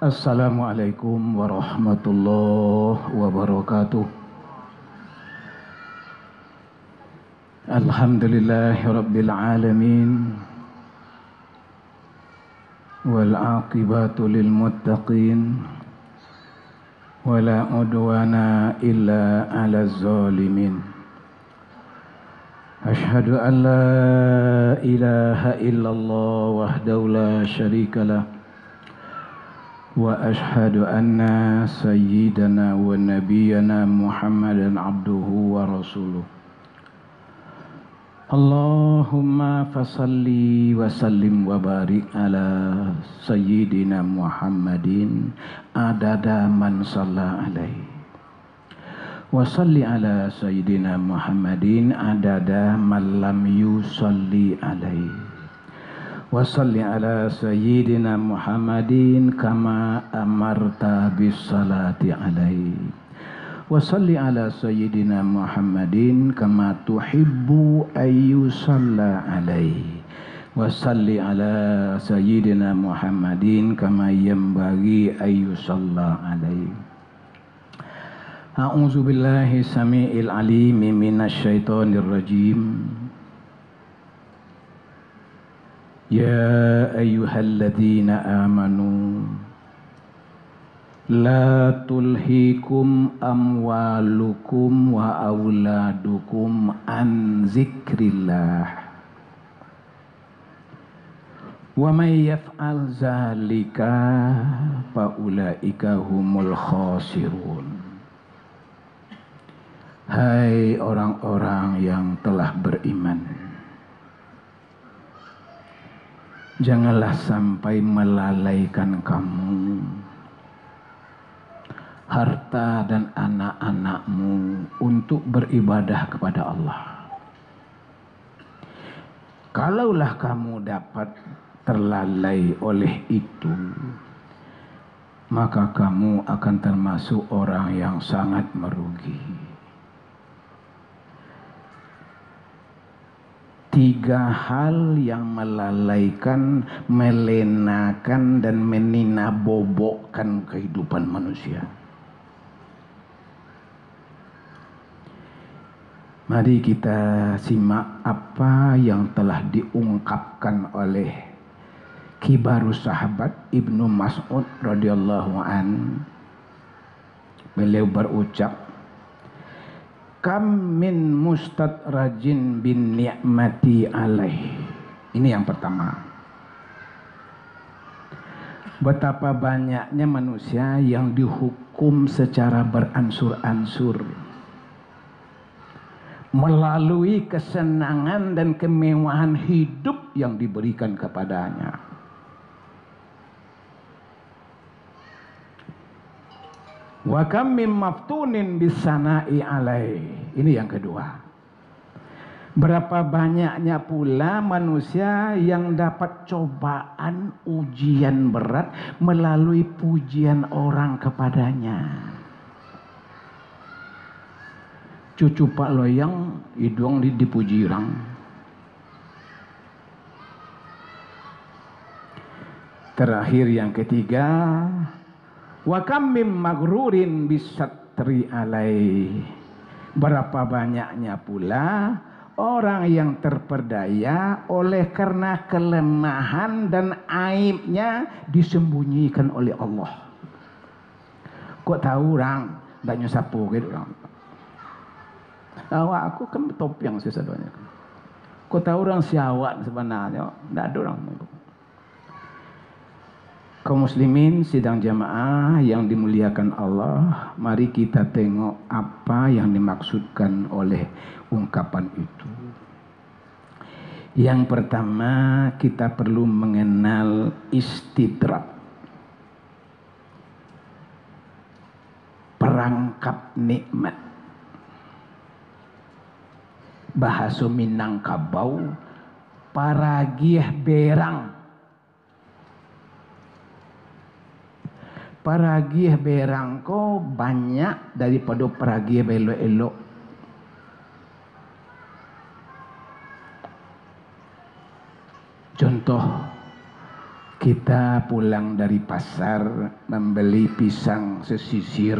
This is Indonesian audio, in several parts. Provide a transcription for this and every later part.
Assalamualaikum warahmatullahi wabarakatuh. Alhamdulillahi rabbil alamin. Wal aqibatu lil muttaqin. Wala udwana illa 'alal zalimin. Ashhadu an la ilaha illallah wahdahu la syarikalah. Wa ashhadu anna sayyidana wa nabiyyana Muhammadan abduhu wa rasuluh. Allahumma fasalli wa sallim wa barik ala sayyidina Muhammadin adada man salla alaihi. Wa salli ala sayyidina Muhammadin adada man lam yusalli alaihi. Wa salli ala sayyidina Muhammadin kama amarta bis salati alaihi. Wa salli ala sayyidina Muhammadin kama tuhibbu ayyusalla alaihi. Wa salli ala sayyidina Muhammadin kama yanbaghi ayyusalla alaihi. A'udzu billahi samiil alim minasy syaithanir rajim. Ya ayyuhalladzina amanu la tulhikum amwalukum wa auladukum an zikrillah wa may yaf'al zalika fa ulaika humul khasirun. Hai orang-orang yang telah beriman, janganlah sampai melalaikan kamu harta dan anak-anakmu untuk beribadah kepada Allah. Kalaulah kamu dapat terlalai oleh itu, maka kamu akan termasuk orang yang sangat merugi. 3 hal yang melalaikan, melenakan, dan meninabobokkan kehidupan manusia. Mari kita simak apa yang telah diungkapkan oleh kibarus sahabat Ibnu Mas'ud radhiyallahu an. Beliau berucap, kam min mustadrajin bin ni'mati alaih. Ini yang pertama. Betapa banyaknya manusia yang dihukum secara beransur-ansur melalui kesenangan dan kemewahan hidup yang diberikan kepadanya. Wa kam mim maftunin bisana'i alai. Ini yang kedua. Berapa banyaknya pula manusia yang dapat cobaan ujian berat melalui pujian orang kepadanya. Cucu Pak Loyang hidung dipuji orang. Terakhir yang ketiga, wa kam mim maghrurin bisatri alai. Berapa banyaknya pula orang yang terperdaya oleh karena kelemahan dan aibnya disembunyikan oleh Allah. Kok tahu orang tak nyosapu gitu orang. Awak aku kan topiang sesadanya. Kok tahu orang siawat sebenarnya? Tak ada orang. Kaum muslimin sidang jamaah yang dimuliakan Allah, mari kita tengok apa yang dimaksudkan oleh ungkapan itu. Yang pertama, kita perlu mengenal istidrak, perangkap nikmat. Bahasa Minangkabau, paragiah berang. Paragiah berang ko banyak daripada paragiah belok-elok. Contoh, Kita pulang dari pasar membeli pisang sesisir,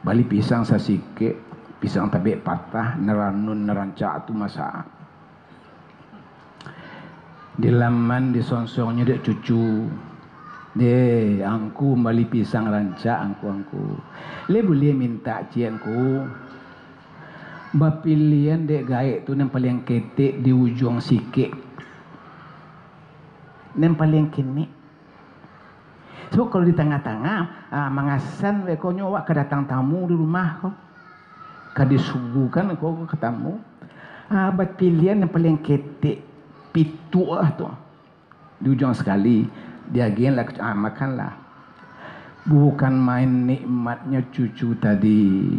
beli pisang sesike, pisang tabe patah, neranun nerancak tu masak. Di laman disonsongnya dek cucu, deh angku beli pisang rancak angku. Le boleh minta cianku, bapilian dek gaek tu yang paling ketek di ujung sikit. Yang paling kini sebab kalau di tengah-tengah mangasan weko nyowa kedatang tamu di rumah kau kadisuguhkan kau ketemu buat pilihan yang paling ketek pitu tu di ujung sekali dia lah makanlah. Bukan main nikmatnya cucu tadi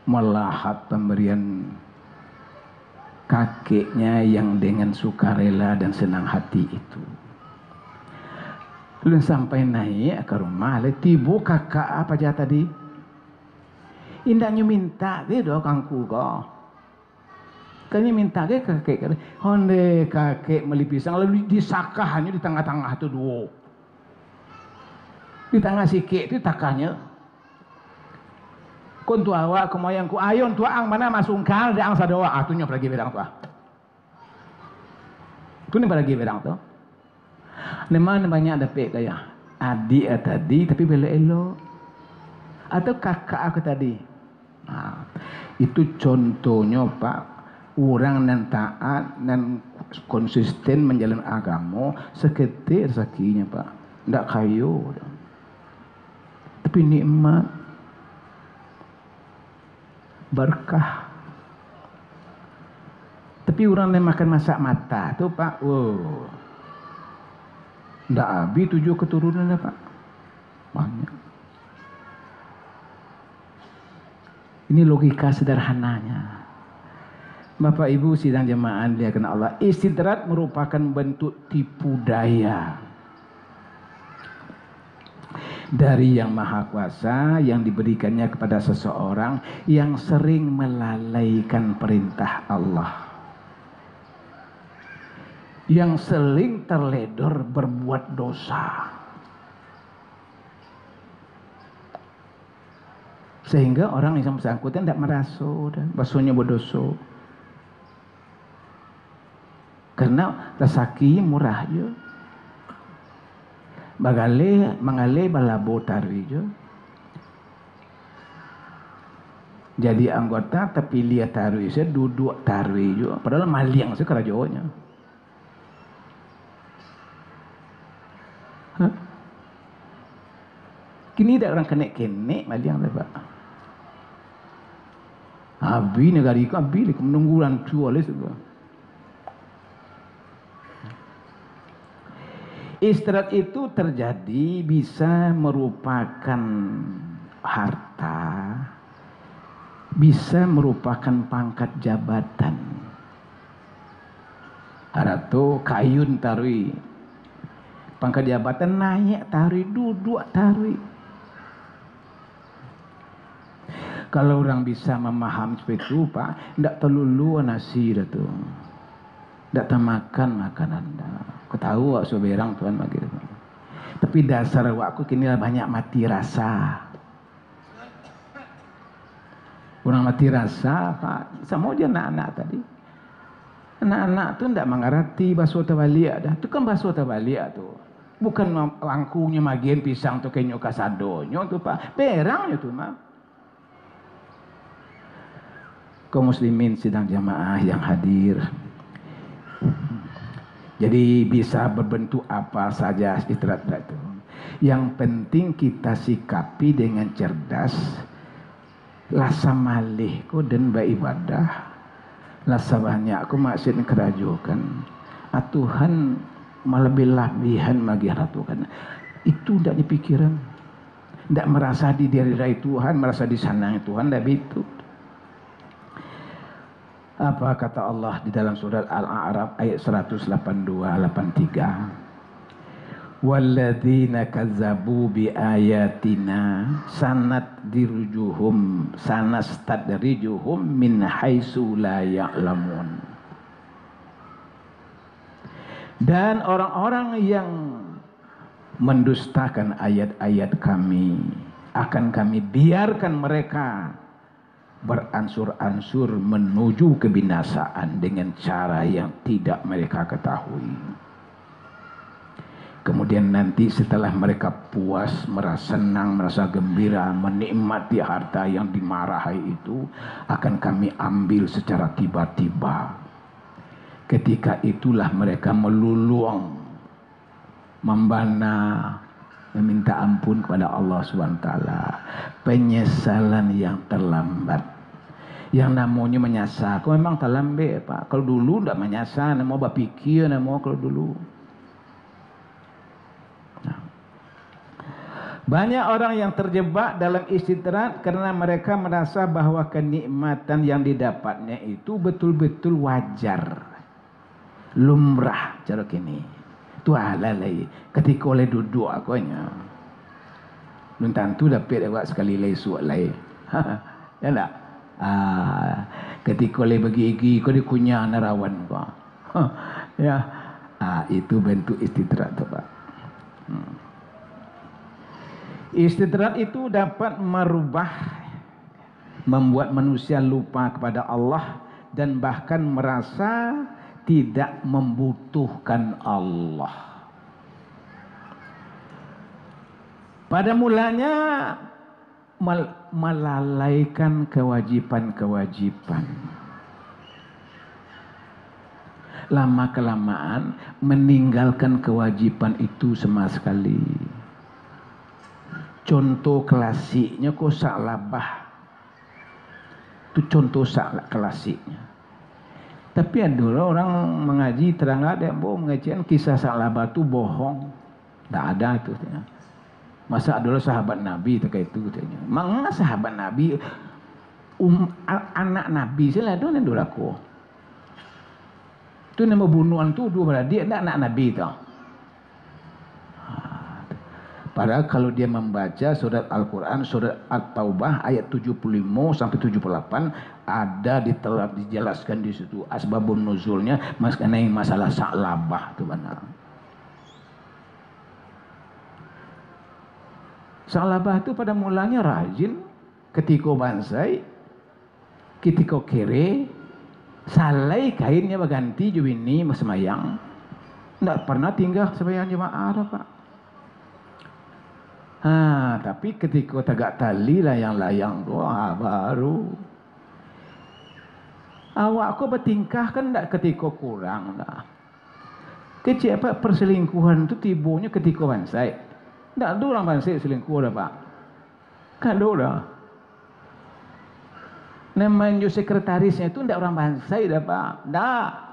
melahap pemberian kakeknya yang dengan sukarela dan senang hati itu. Lalu sampai naik ke rumah, tiba kakak apa aja tadi? Indahnya minta dia doa kangku kau. Kayaknya minta ke kakek. Honde kakek beli pisang lalu disakahnya di tengah-tengah tu dua. Di tengah sikit itu takahnya. Kon tua awak kemoyangku ayon tua ang mana masungkal dia ang sadoa atunya pergi berang tua. Tu ni pergi berang tu. Memang banyak dapat kaya adik tadi tapi bela elok atau kakak aku tadi. Itu contohnya Pak, orang yang taat dan konsisten menjalin agama seketik rezekinya Pak, tidak kayu tapi nikmat berkah. Tapi orang yang makan masak mata tu Pak, ndak habis 7 keturunan Pak. Banyak. Ini logika sederhananya. Bapak Ibu sidang jemaah dimuliakan Allah, istidrat merupakan bentuk tipu daya dari Yang Maha Kuasa yang diberikannya kepada seseorang yang sering melalaikan perintah Allah, yang sering terledor berbuat dosa, sehingga orang yang bersangkutan tidak merasa basuhnya berdosa karena rezeki murah je. Mengale balabo tarwi je. Jadi anggota tapi lihat tarwi saya duduk tarwi je. Padahal maliang saya kerajaannya. Kini dah orang kenek maliang dah Pak. Abi negara ikan abi menunggu orang tua le sebab. Istirahat itu terjadi bisa merupakan harta, bisa merupakan pangkat jabatan. Atau kayun tarwi, pangkat jabatan naik tarwi, duduk tarwi. Kalau orang bisa memahami seperti itu Pak, tidak terlalu nasi dah tu, tidak termakan makanan dah. Aku tahu awak soberang Tuhan bagi. Tapi dasar awakku kini banyak mati rasa. Orang mati rasa Pak, sama dia anak-anak tadi. Anak-anak tu tidak mengerti bahasa tawaliak dah. Itu kan bahasa tawaliak tu. Bukan angkunya magian pisang tu kenyo kasadonyo tu Pak. Perangnya tu Mak. Kaum muslimin sidang jamaah yang hadir. Jadi bisa berbentuk apa saja istirahat itu. Yang penting kita sikapi dengan cerdas. Lasa malih ko dan beribadah. Lasa banyak ko maksud kerajukan. Tuhan melebih-lebihan bagi ratukan. Itu tidak dipikiran. Tidak merasa di diri Tuhan, merasa disanangi Tuhan, tidak begitu. Apa kata Allah di dalam surat Al-A'raf ayat 182-83? Walladzina kazzabu bi ayatina sanastadrijuhum min haitsu la ya'lamun. Dan orang-orang yang mendustakan ayat-ayat kami, akan kami biarkan mereka beransur-ansur menuju kebinasaan dengan cara yang tidak mereka ketahui. Kemudian nanti setelah mereka puas, merasa senang, merasa gembira, menikmati harta yang dimarahi itu, akan kami ambil secara tiba-tiba. Ketika itulah mereka meluluang, membana, meminta ampun kepada Allah SWT. Penyesalan yang terlambat. Yang namanya menyasar, kau memang terlambat Pak. Kalau dulu tidak menyasar, mau berpikir, mau kalau dulu. Banyak orang yang terjebak dalam istidrak karena mereka merasa bahwa kenikmatan yang didapatnya itu betul-betul wajar, lumrah cara kini. Itu halal ketika oleh duduk akunya. Nun tentu dapat awak sekali lagi suat lagi. Ya tak? Ketika oleh bagi kau dikunyah narawan kau. Ya. Itu bentuk istidrak tu Pak. Istidrak itu dapat membuat manusia lupa kepada Allah dan bahkan merasa tidak membutuhkan Allah. Pada mulanya melalaikan kewajiban-kewajiban. Lama-kelamaan meninggalkan kewajiban itu sama sekali. Contoh klasiknya kok saklabah. Itu contoh klasiknya. Tapi ada orang mengaji terang ada yang mengajian kisah saklabah itu bohong. Tak ada itu. Masa adalah sahabat Nabi terkait itu. Mengapa sahabat Nabi anak Nabi sila itu yang dolaku. Itu nama bunuhan itu dua dia anak Nabi itu. Padahal kalau dia membaca surat Al-Quran, surat At-Taubah ayat 75 sampai 78 ada telah dijelaskan di situ asbabun nuzulnya mengenai masalah saklabah itu benar. Saklabah itu pada mulanya rajin, ketika bansai, ketika kere, salai kainnya berganti juwini semayang. Tidak pernah tinggal semayang jemaah Pak. Tapi ketika tegak tali layang-layang baru awak kau bertingkah kan tak ketika kurang dah. Kecil apa perselingkuhan itu tibunya ketika bansai. Tak ada orang bansai selingkuh dah Pak. Kan ada. Namanya sekretarisnya itu tidak orang bansai dah Pak. Tak.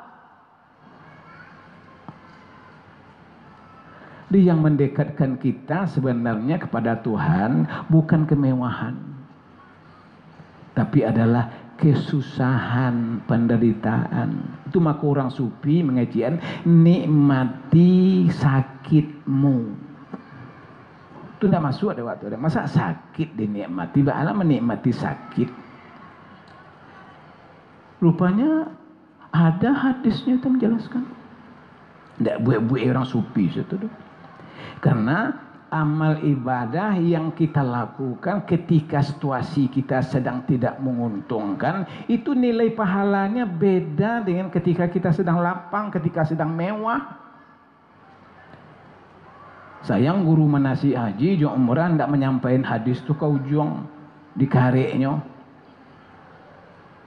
Dia yang mendekatkan kita sebenarnya kepada Tuhan bukan kemewahan, tapi adalah kesusahan, penderitaan. Itu maka orang sufi mengajian nikmati sakitmu. Itu tidak masuk ada waktu. Masa sakit dinikmati, bagaimana menikmati sakit? Rupanya ada hadisnya itu menjelaskan. Tidak buat-buat orang sufi itu. Karena amal ibadah yang kita lakukan ketika situasi kita sedang tidak menguntungkan, itu nilai pahalanya beda dengan ketika kita sedang lapang, ketika sedang mewah. Sayang guru manasik haji jong umrah tidak menyampaikan hadis itu ke ujung di kareknya.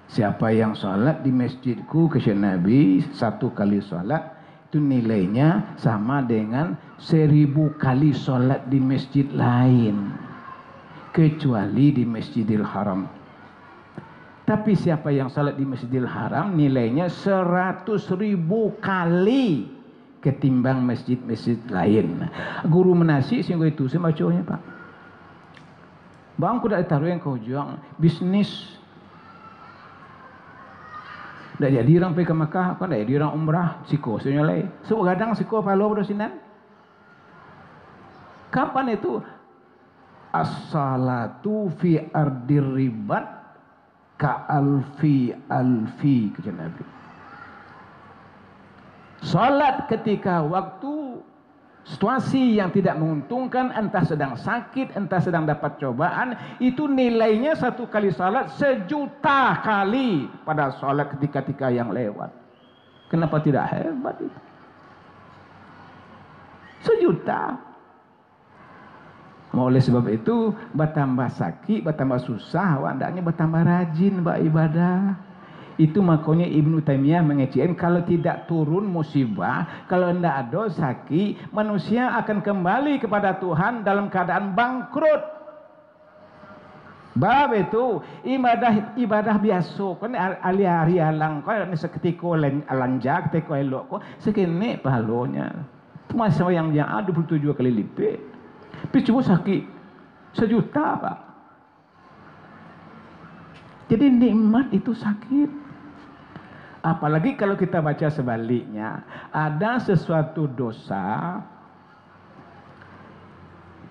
Siapa yang salat di masjidku kata Nabi, 1 kali salat itu nilainya sama dengan 1000 kali solat di masjid lain kecuali di Masjidil Haram. Tapi siapa yang solat di Masjidil Haram nilainya 100.000 kali ketimbang masjid-masjid lain. Guru menasik sehingga itu saya bacanya Pak. Bang aku dah taruh yang kau juang bisnis. Dah jadi orang pergi ke Makkah, kan dah jadi orang umrah, siko sebenarnya lain. So kadang siko palo berosinan. Kapan itu? As-salatu fi ardir ribat ka alfi kata Nabi. Salat ketika waktu situasi yang tidak menguntungkan, entah sedang sakit, entah sedang dapat cobaan, itu nilainya satu kali salat 1.000.000 kali pada salat ketika-ketika yang lewat. Kenapa tidak hebat itu? 1.000.000. Oleh sebab itu, bertambah sakit, bertambah susah, hendaknya bertambah rajin beribadah. Itu makanya Ibnu Taimiyah mengecilkan kalau tidak turun musibah, kalau tidak ada sakit, manusia akan kembali kepada Tuhan dalam keadaan bangkrut. Bab itu ibadah biasa kan hari alang kau ni seketika lanjak teko elok kau sekene pahalanya. Masa yang 27 kali lipat. Tapi cuma sakit 1.000.000 Pak. Jadi nikmat itu sakit. Apalagi kalau kita baca sebaliknya, ada sesuatu dosa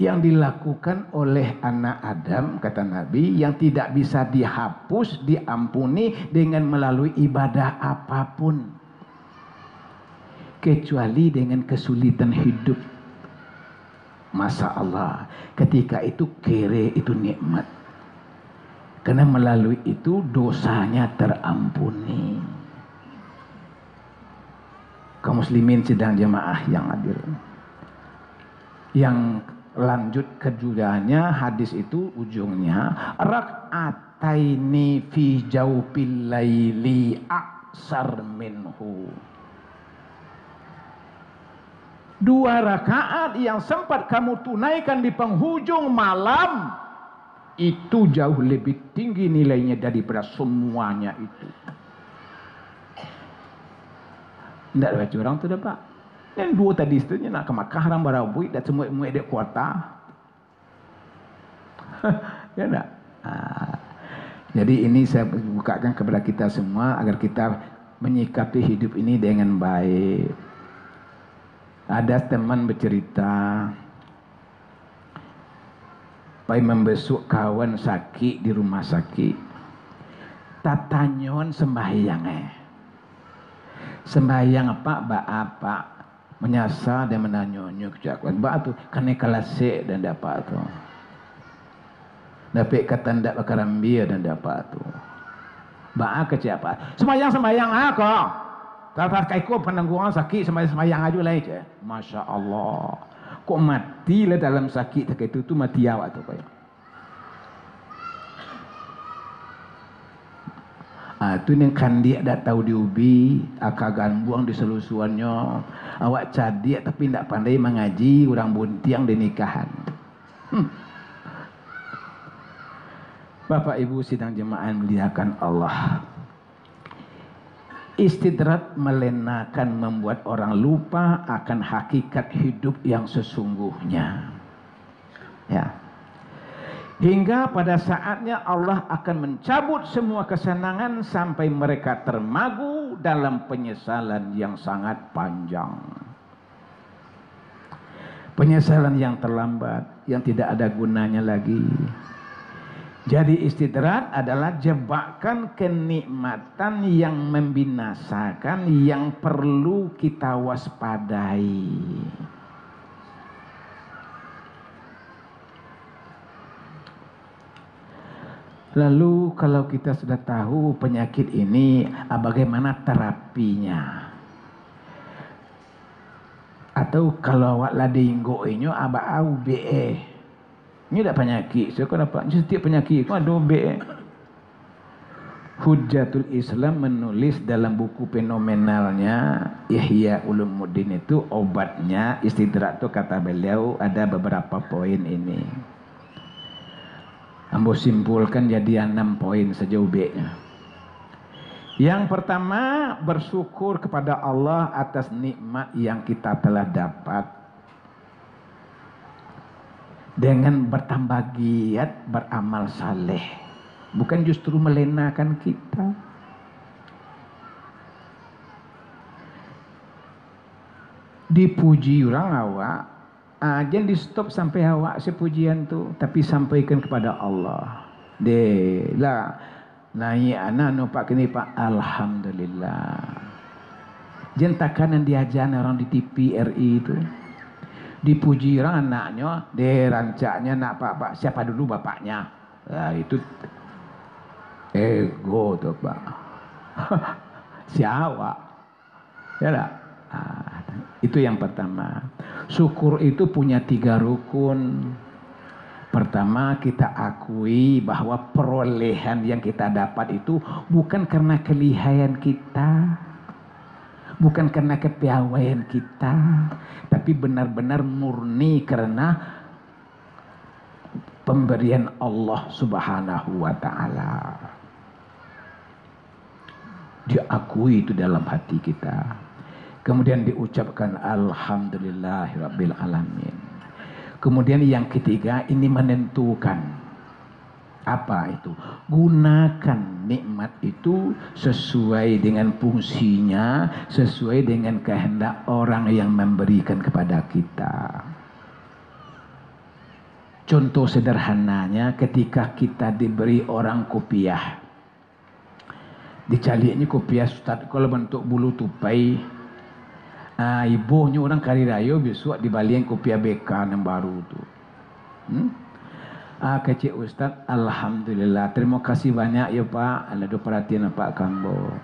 yang dilakukan oleh anak Adam, kata Nabi, yang tidak bisa dihapus, diampuni dengan melalui ibadah apapun, kecuali dengan kesulitan hidup. Masya Allah, ketika itu kere itu nikmat, karena melalui itu dosanya terampuni. Kaum muslimin sidang jemaah yang hadir, yang lanjut kejudaannya, hadis itu ujungnya rak'ataini fi jawfil laili aksar minhu. 2 rakaat yang sempat kamu tunaikan di penghujung malam itu jauh lebih tinggi nilainya daripada semuanya itu. Tidak ada curang tu dah Pak. Yang 2 tadi itu nak ke Makkah orang barabui dan semua dek kuota. Ya tak? Jadi ini saya bukakan kepada kita semua agar kita menyikapi hidup ini dengan baik. Ada teman bercerita, pai membesuk kawan sakit di rumah sakit. Tatanyon sembahyang sembahyang apa menyasar dan menanyonyo kejakuan ba tu kane kalasek dan dapat tu dapat kata ndak bakarambia dan dapat tu ba kecapa sembahyang aku tak kaiko penanggungan sakit sembahyang aja lah je. Masya Allah, kok mati lah dalam sakit tak itu mati awak tu kaya. Tu yang kandiak dah tahu diubi, akagan buang di selusuannya. Awak cadik tapi tidak pandai mengaji, orang buntiang di nikahan. Bapak Ibu sidang jemaah muliakan Allah. Istidrat melenakan, membuat orang lupa akan hakikat hidup yang sesungguhnya. Ya. Hingga pada saatnya Allah akan mencabut semua kesenangan sampai mereka termagu dalam penyesalan yang sangat panjang. Penyesalan yang terlambat, yang tidak ada gunanya lagi. Jadi istidrat adalah jebakan kenikmatan yang membinasakan, yang perlu kita waspadai. Lalu kalau kita sudah tahu penyakit ini, bagaimana terapinya? Atau kalau awak ladinggo inyo aba au be. Ini dah penyakit. Saya kau dapat setiap penyakit kau ada be. Hujjatul Islam menulis dalam buku fenomenalnya Ihya Ulumuddin itu obatnya istidrak tu kata beliau ada beberapa poin ini. Ambo simpulkan jadi 6 poin sejauh B-nya. Yang pertama, bersyukur kepada Allah atas nikmat yang kita telah dapat. Dengan bertambah giat beramal saleh. Bukan justru melenakan kita. Dipuji orang awak, jangan di stop sampai awak sepujian tu, tapi sampaikan kepada Allah. Lah naik anak nampak kini Pak, alhamdulillah. Jangan takanan diajar orang di TV RI itu. Dipuji orang anaknya, derancaknya nak pak siapa dulu bapaknya. Nah, itu ego tuh Pak. Siapa? Ya lah. Itu yang pertama. Syukur itu punya 3 rukun. Pertama, kita akui bahwa perolehan yang kita dapat itu bukan karena kelihayan kita, bukan karena kepiawaian kita, tapi benar-benar murni karena pemberian Allah Subhanahu wa ta'ala. Diakui itu dalam hati kita. Kemudian diucapkan alhamdulillahirabbil alamin. Kemudian yang ketiga, ini menentukan apa itu? Gunakan nikmat itu sesuai dengan fungsinya, sesuai dengan kehendak orang yang memberikan kepada kita. Contoh sederhananya, ketika kita diberi orang kopiah, dicaliknya kopiah Ustaz kalau bentuk bulu tupai. Ibunya orang kari raya besok dibalikin kopiah BK yang baru tu. Kecik Ustaz, alhamdulillah, terima kasih banyak ya Pak, ada perhatian Pak Kambo.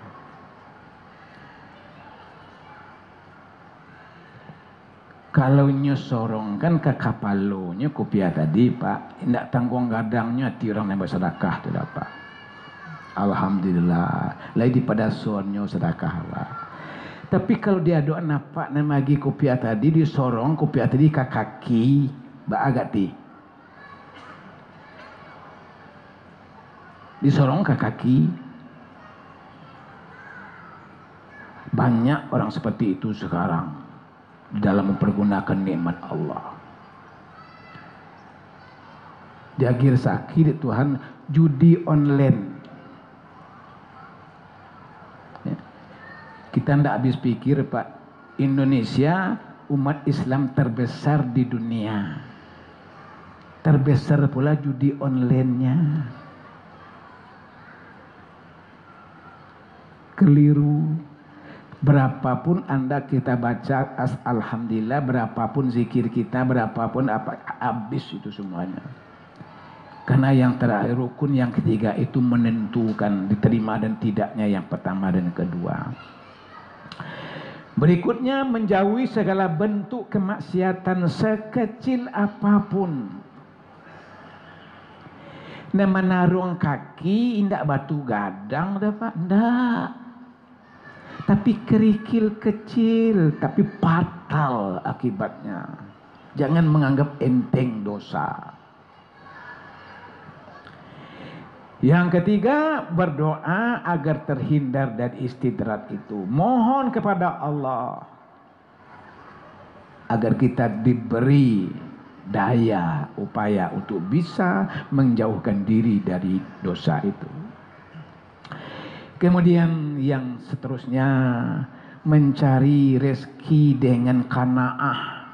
Kalau nyosorong kan ke kapalonya kopiah tadi Pak, tidak tanggung gadangnya ti orang yang bersedekah tu dapat. Alhamdulillah, lagi pada sonyo sedekah Pak. Tapi kalau dia doa napa nama lagi kopiah tadi disorong kopiah tadi ke kaki, agak ti. Disorong ke kaki. Banyak orang seperti itu sekarang dalam mempergunakan nikmat Allah. Di akhir sakit Tuhan judi online. Kita tidak habis pikir Pak, Indonesia umat Islam terbesar di dunia. Terbesar pula judi online-nya. Keliru. Berapapun Anda kita baca alhamdulillah, berapapun zikir kita, berapapun apa, habis itu semuanya. Karena yang terakhir rukun yang ketiga itu menentukan diterima dan tidaknya yang pertama dan kedua. Berikutnya menjauhi segala bentuk kemaksiatan sekecil apapun. Nama naruang kaki indak batu gadang dapat ndak. Tapi kerikil kecil tapi fatal akibatnya. Jangan menganggap enteng dosa. Yang ketiga, berdoa agar terhindar dari istidrat itu. Mohon kepada Allah agar kita diberi daya, upaya untuk bisa menjauhkan diri dari dosa itu. Kemudian yang seterusnya, mencari rezeki dengan qanaah,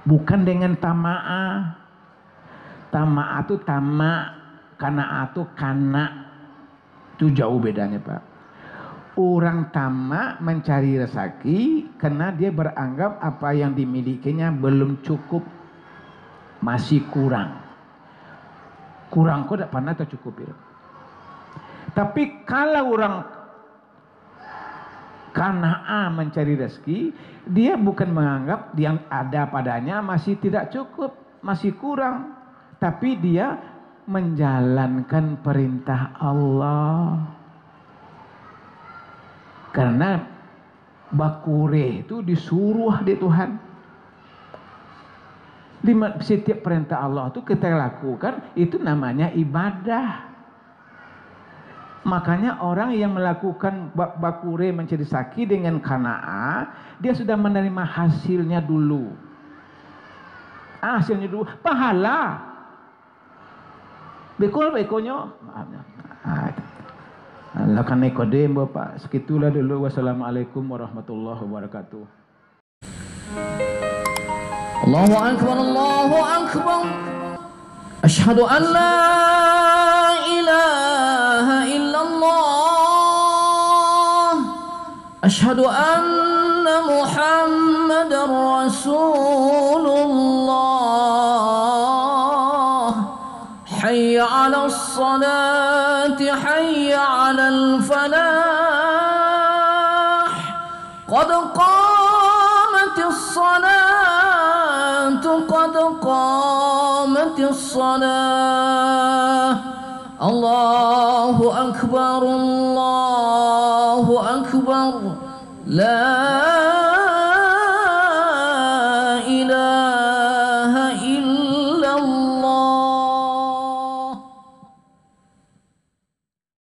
bukan dengan tama'ah. Tama'ah itu tamak. Qanaah itu kana, itu jauh bedanya Pak. Orang tamak mencari rezeki karena dia beranggap apa yang dimilikinya belum cukup, masih kurang. Kurang kok tidak pernah tercukupi. Tapi kalau orang qanaah mencari rezeki, dia bukan menganggap yang ada padanya masih tidak cukup, masih kurang, tapi dia menjalankan perintah Allah. Karena bakure itu disuruh di Tuhan. Di setiap perintah Allah itu kita lakukan, itu namanya ibadah. Makanya orang yang melakukan bakure mencari rezeki dengan qanaah, dia sudah menerima hasilnya dulu. Hasilnya dulu pahala. Bekonyo. Lakan Nikodem Bapak. Sekitulah dulu. Wassalamualaikum warahmatullahi wabarakatuh. Allahu akbar, Allahu akbar. Asyhadu an la ilaha illallah. Asyhadu anna محمدا رسول الله حي على الصلاة حي على الفلاح قد قامت الصلاة قد قامت الصلاة الله أكبر الله أكبر لا